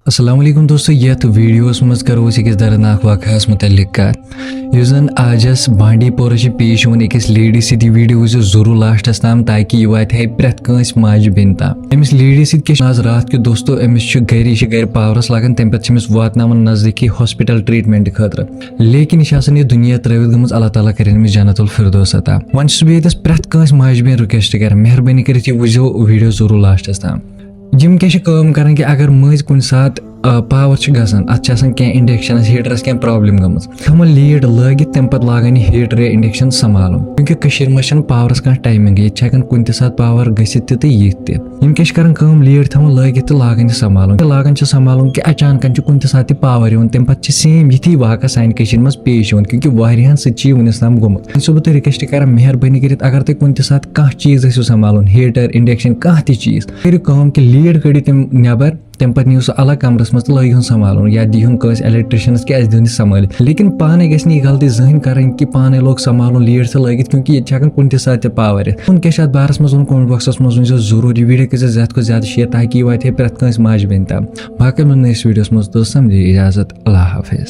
अस्सलाम वालेकुम दोस्तों, यथ वीडियोस मज करो अकिस दर्दनाक वाक़यास मुतल्लिक कत युस जन आजस बांडीपोरा पेश वन अकिस लेडी सत वीडियो वो जरूर लास्टस ताम ताकि यह वात है प्रेत कंस माज बेन ताम। अमिस लेडी सत आज रात के दोस्तों अमिस गर पावरस लगान तम पे वातनावन नजदीकी हॉस्पिटल ट्रीटमेंट खतर, लेकिन यह दुनिया त्रवित गम अल्लाह ताला कर जन्नतुल फिरदौस अता। वन बस प्रेत कंस माज बेन रिक्वेस्ट कर मेहरबानी कर वो वीडियो जरूर लास्टस ताम। यम क्या कि अगर मज कुन सात पावर गसान अत इंडक्शन हीटरस क्या प्रॉब्लम गम हम लीड लगित तम पे लागान हीटर या इंडक्शन संभालुन, क्योंकि मह पावरस कह टाइमिंग ये कुन सात पावर गसित यम क्या लीड थवन लगित तो लागान संभालुन कि अचानक कुन सात पावर तम पे सेम यी वाक़ सान मज पेश क्योंकि वारियान सत वनस तम गोमुत। सो बह रिक्वेस्ट कर मेहरबानी कर अगर तुम कुन सात कह चीज संभालुन हीटर इंडक्शन कह चीज करो कि लीड कड़ो तम नबर तम पे नीव सह अलग कमरस मज तो लगिन संभालुन या दिहुन कस इलेक्ट्रिशियनस कि दिन संभाल, लेकिन पाने गि यह गलती जहन कर कि पाने लोग संभालुन लीड से लगित क्योंकि ये कुन सात पावर उन क्या बारस मज कमेंट बॉक्सस मज वन जरूर वीडियो कर ज्यादा ज्यादा शेयर ताकि यह वात प्रेत कंस माज बेन ताम। बाकी नई वीडियोस मज तो समझे इजाजत, अल्लाह हाफिज।